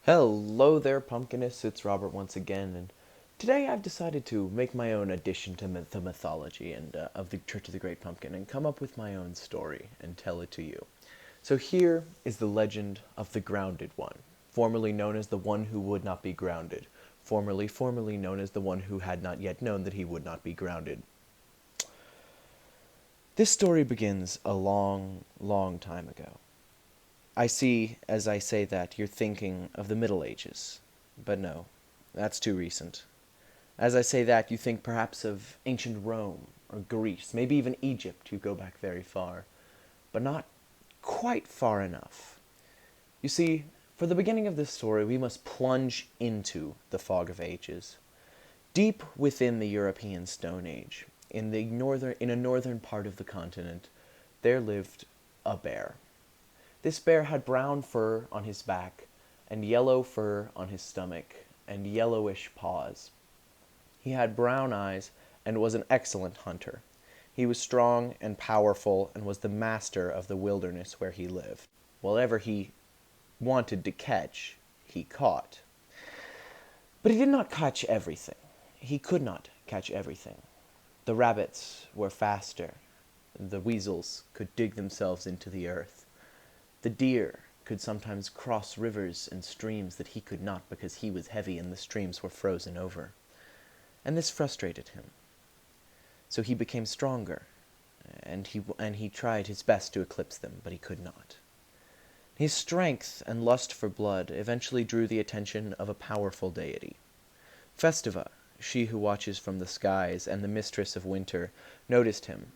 Hello there, pumpkanists. It's Robert once again, and today I've decided to make my own addition to the mythology and of the Church of the Great Pumpkin and come up with my own story and tell it to you. So here is the legend of the Grounded One, formerly known as the one who would not be grounded, formerly known as the one who had not yet known that he would not be grounded. This story begins a long, long time ago. I see, as I say that, you're thinking of the Middle Ages. But no, that's too recent. As I say that, you think perhaps of ancient Rome, or Greece, maybe even Egypt, you go back very far. But not quite far enough. You see, for the beginning of this story, we must plunge into the fog of ages. Deep within the European Stone Age, in a northern part of the continent, there lived a bear. This bear had brown fur on his back, and yellow fur on his stomach, and yellowish paws. He had brown eyes, and was an excellent hunter. He was strong and powerful, and was the master of the wilderness where he lived. Whatever he wanted to catch, he caught. But he did not catch everything. He could not catch everything. The rabbits were faster. The weasels could dig themselves into the earth. The deer could sometimes cross rivers and streams that he could not because he was heavy and the streams were frozen over. And this frustrated him. So he became stronger, and he tried his best to eclipse them, but he could not. His strength and lust for blood eventually drew the attention of a powerful deity. Festiva, she who watches from the skies and the mistress of winter, noticed him,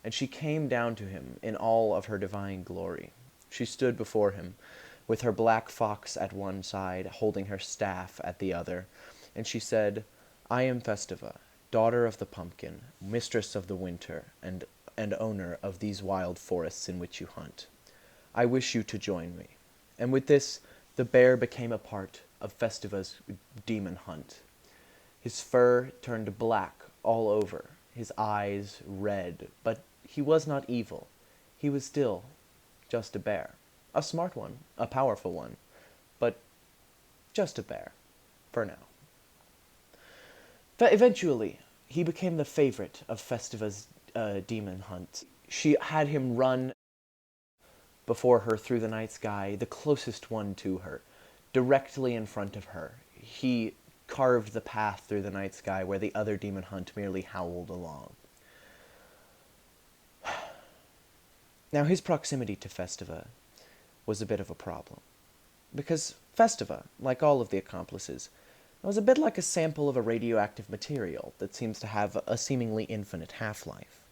and she came down to him in all of her divine glory. She stood before him, with her black fox at one side, holding her staff at the other, and she said, "I am Festiva, daughter of the pumpkin, mistress of the winter, and owner of these wild forests in which you hunt. I wish you to join me." And with this, the bear became a part of Festiva's demon hunt. His fur turned black all over, his eyes red, but he was not evil. He was still just a bear. A smart one, a powerful one, but just a bear, for now. But eventually, he became the favorite of Festiva's demon hunt. She had him run before her through the night sky, the closest one to her, directly in front of her. He carved the path through the night sky where the other demon hunt merely howled along. Now, his proximity to Festiva was a bit of a problem, because Festiva, like all of the accomplices, was a bit like a sample of a radioactive material that seems to have a seemingly infinite half-life.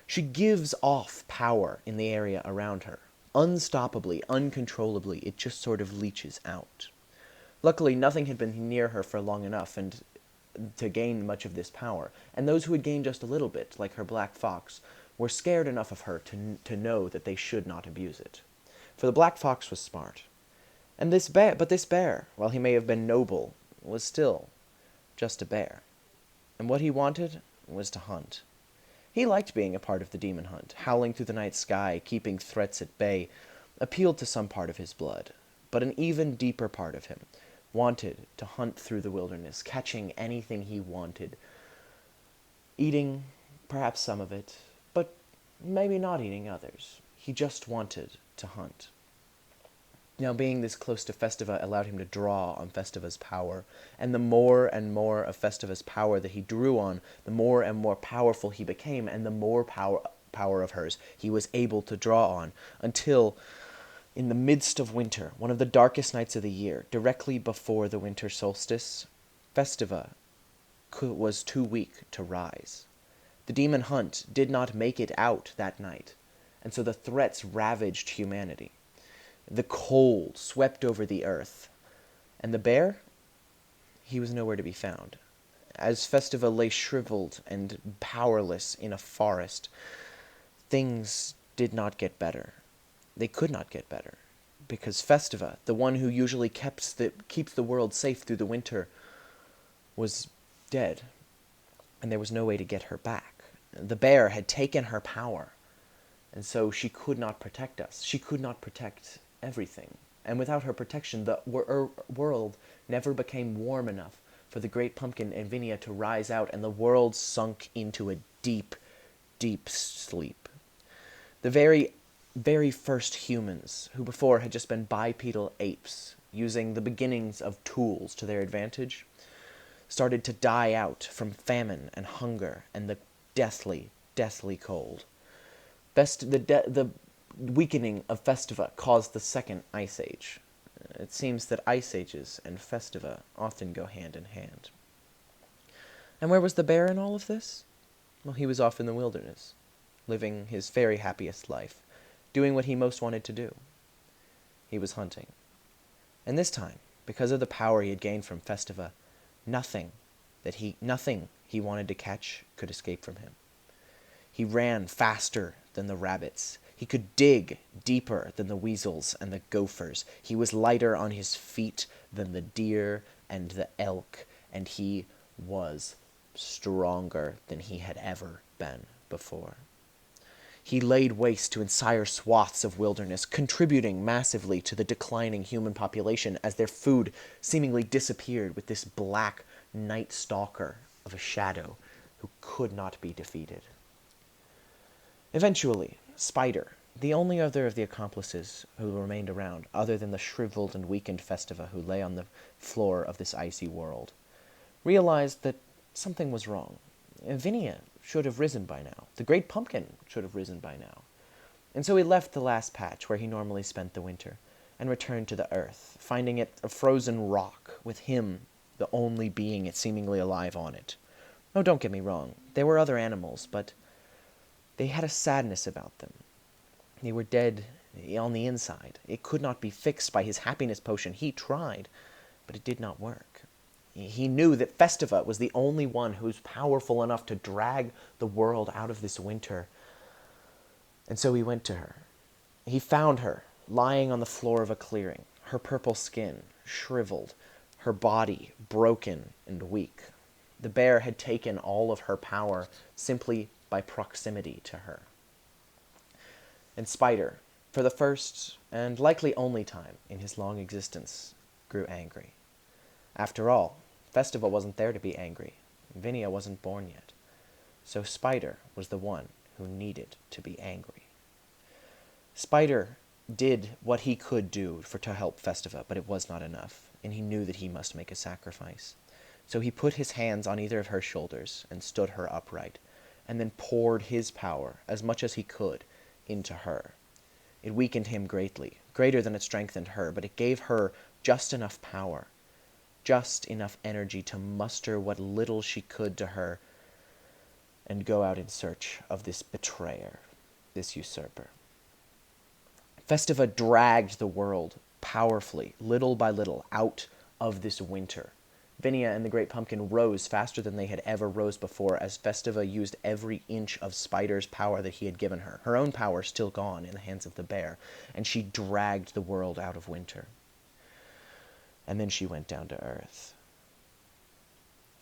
She gives off power in the area around her. Unstoppably, uncontrollably, it just sort of leaches out. Luckily, nothing had been near her for long enough and to gain much of this power, and those who had gained just a little bit, like her black fox, were scared enough of her to know that they should not abuse it. For the black fox was smart. And this bear, while he may have been noble, was still just a bear. And what he wanted was to hunt. He liked being a part of the demon hunt, howling through the night sky, keeping threats at bay, appealed to some part of his blood, but an even deeper part of him wanted to hunt through the wilderness, catching anything he wanted, eating perhaps some of it, but maybe not eating others. He just wanted to hunt. Now, being this close to Festiva allowed him to draw on Festiva's power, and the more and more of Festiva's power that he drew on, the more and more powerful he became, and the more power of hers he was able to draw on, until, in the midst of winter, one of the darkest nights of the year, directly before the winter solstice, Festiva was too weak to rise. The demon hunt did not make it out that night, and so the threats ravaged humanity. The cold swept over the earth, and the bear, he was nowhere to be found. As Festiva lay shriveled and powerless in a forest, things did not get better. They could not get better, because Festiva, the one who usually keeps the world safe through the winter, was dead, and there was no way to get her back. The bear had taken her power, and so she could not protect us. She could not protect everything. and without her protection, the world never became warm enough for the great pumpkin and Vinia to rise out, and the world sunk into a deep, deep sleep. The very first humans, who before had just been bipedal apes, using the beginnings of tools to their advantage, started to die out from famine and hunger and the deathly, deathly cold. The weakening of Festiva caused the second ice age. It seems that ice ages and Festiva often go hand in hand. And where was the bear in all of this? Well, he was off in the wilderness, living his very happiest life, doing what he most wanted to do. He was hunting. And this time, because of the power he had gained from Festiva, nothing he wanted to catch could escape from him. He ran faster than the rabbits. He could dig deeper than the weasels and the gophers. He was lighter on his feet than the deer and the elk, and he was stronger than he had ever been before. He laid waste to entire swaths of wilderness, contributing massively to the declining human population as their food seemingly disappeared with this black night stalker of a shadow who could not be defeated. Eventually, Spider, the only other of the accomplices who remained around, other than the shriveled and weakened Festiva who lay on the floor of this icy world, realized that something was wrong. Vinia should have risen by now. The great pumpkin should have risen by now. And so he left the last patch where he normally spent the winter and returned to the earth, finding it a frozen rock with him, the only being seemingly alive on it. Oh, don't get me wrong. There were other animals, but they had a sadness about them. They were dead on the inside. It could not be fixed by his happiness potion. He tried, but it did not work. He knew that Festiva was the only one who was powerful enough to drag the world out of this winter. And so he went to her. He found her lying on the floor of a clearing, her purple skin shriveled, her body broken and weak. The bear had taken all of her power simply by proximity to her. And Spider, for the first and likely only time in his long existence, grew angry. After all, Festiva wasn't there to be angry. Vinia wasn't born yet. So Spider was the one who needed to be angry. Spider did what he could do to help Festiva, but it was not enough, and he knew that he must make a sacrifice. So he put his hands on either of her shoulders and stood her upright, and then poured his power, as much as he could, into her. It weakened him greatly, greater than it strengthened her, but it gave her just enough power, just enough energy to muster what little she could to her and go out in search of this betrayer, this usurper. Festiva dragged the world powerfully, little by little, out of this winter. Vinia and the Great Pumpkin rose faster than they had ever rose before as Festiva used every inch of Spider's power that he had given her, her own power still gone in the hands of the bear, and she dragged the world out of winter. And then she went down to earth.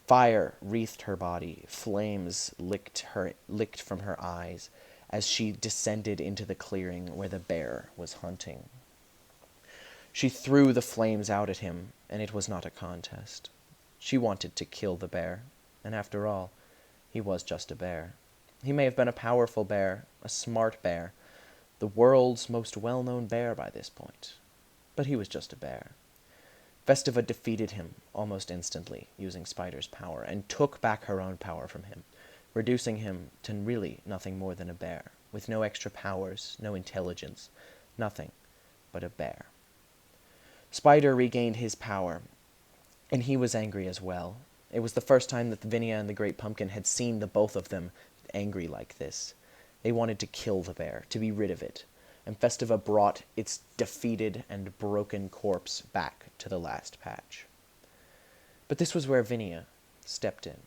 Fire wreathed her body, flames licked from her eyes as she descended into the clearing where the bear was hunting. She threw the flames out at him, and it was not a contest. She wanted to kill the bear, and after all, he was just a bear. He may have been a powerful bear, a smart bear, the world's most well-known bear by this point, but he was just a bear. Festiva defeated him almost instantly, using Spider's power, and took back her own power from him, reducing him to really nothing more than a bear, with no extra powers, no intelligence, nothing but a bear. Spider regained his power, and he was angry as well. It was the first time that Vinia and the Great Pumpkin had seen the both of them angry like this. They wanted to kill the bear, to be rid of it, and Festiva brought its defeated and broken corpse back to the last patch. But this was where Vinia stepped in.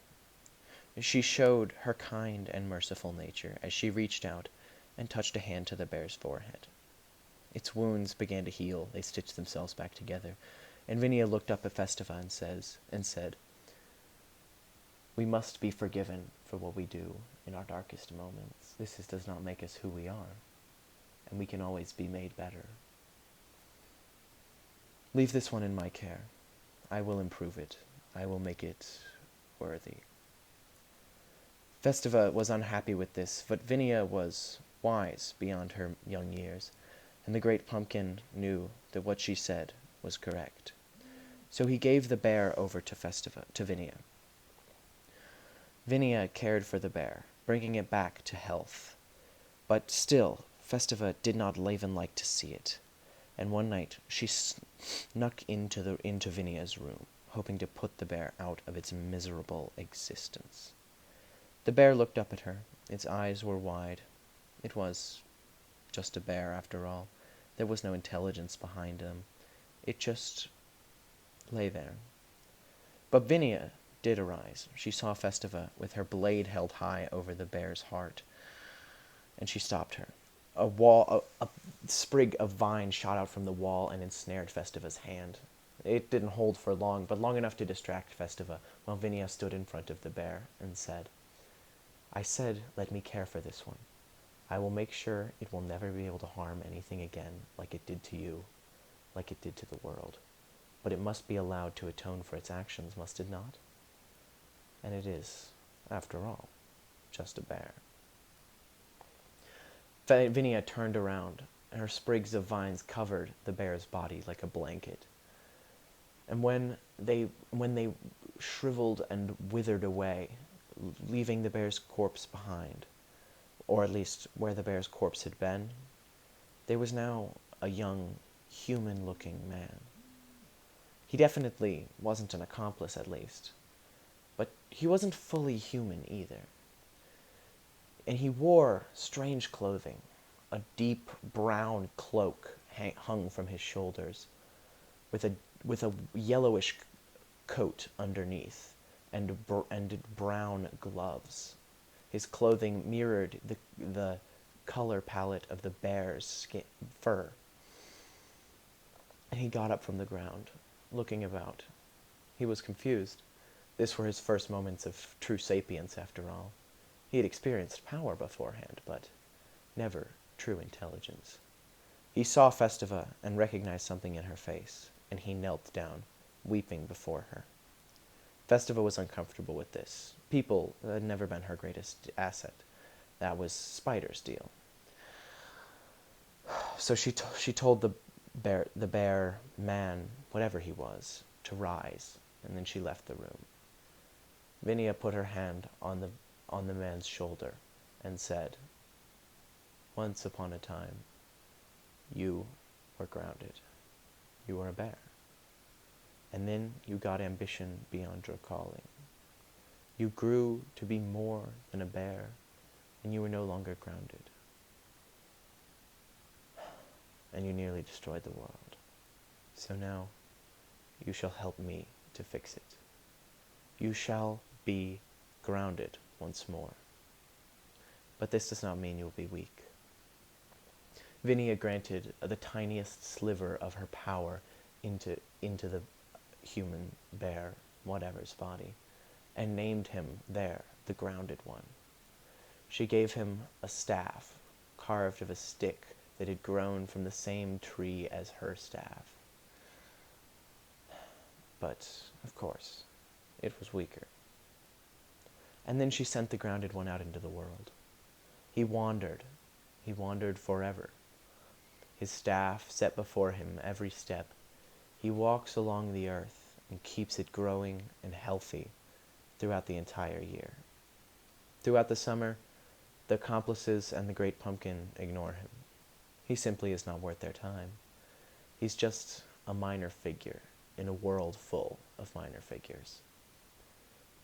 She showed her kind and merciful nature as she reached out and touched a hand to the bear's forehead. Its wounds began to heal. They stitched themselves back together, and Vinia looked up at Festiva and said, "We must be forgiven for what we do in our darkest moments. This does not make us who we are, and we can always be made better." Leave this one in my care. I will improve it. I will make it worthy. Festiva was unhappy with this, but Vinia was wise beyond her young years, and the great pumpkin knew that what she said was correct. So he gave the bear over to Vinia. Vinia cared for the bear, bringing it back to health. But still, Festiva did not even like to see it, and one night she snuck into Vinia's room, hoping to put the bear out of its miserable existence. The bear looked up at her. Its eyes were wide. It was just a bear, after all. There was no intelligence behind them. It just lay there. But Vinia did arise. She saw Festiva with her blade held high over the bear's heart, and she stopped her. A sprig of vine shot out from the wall and ensnared Festiva's hand. It didn't hold for long, but long enough to distract Festiva, while Vinia stood in front of the bear and said, "I said, let me care for this one. I will make sure it will never be able to harm anything again like it did to you, like it did to the world. But it must be allowed to atone for its actions, must it not? And it is, after all, just a bear." Vinia turned around, and her sprigs of vines covered the bear's body like a blanket. And when they shriveled and withered away, leaving the bear's corpse behind, or at least where the bear's corpse had been, there was now a young, human-looking man. He definitely wasn't an accomplice, at least, but he wasn't fully human either. And he wore strange clothing, a deep brown cloak hung from his shoulders, with a yellowish coat underneath, and brown gloves. His clothing mirrored the color palette of the bear's fur. And he got up from the ground, looking about. He was confused. This were his first moments of true sapience, after all. He had experienced power beforehand, but never true intelligence. He saw Festiva and recognized something in her face, and he knelt down, weeping before her. Festiva was uncomfortable with this. People had never been her greatest asset. That was Spider's deal. So she told the bear man, whatever he was, to rise, and then she left the room. Vinia put her hand on the man's shoulder and said, "Once upon a time, you were grounded. You were a bear. And then you got ambition beyond your calling. You grew to be more than a bear, and you were no longer grounded. And you nearly destroyed the world. So now, you shall help me to fix it. You shall be grounded once more. But this does not mean you will be weak." Vinia granted the tiniest sliver of her power into the human bear, whatever's body, and named him there, the grounded one. She gave him a staff, carved of a stick that had grown from the same tree as her staff. But, of course, it was weaker. And then she sent the grounded one out into the world. He wandered forever. His staff set before him every step. He walks along the earth and keeps it growing and healthy throughout the entire year. Throughout the summer, the accomplices and the great pumpkin ignore him. He simply is not worth their time. He's just a minor figure in a world full of minor figures.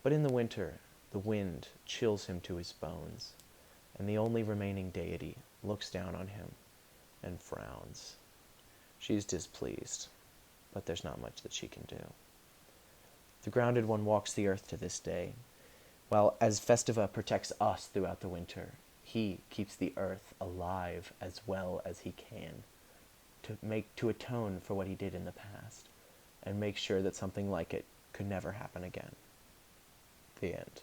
But in the winter, the wind chills him to his bones, and the only remaining deity looks down on him and frowns. She's displeased, but there's not much that she can do. The grounded one walks the earth to this day, while as Festiva protects us throughout the winter, he keeps the earth alive as well as he can to atone for what he did in the past and make sure that something like it could never happen again. The end.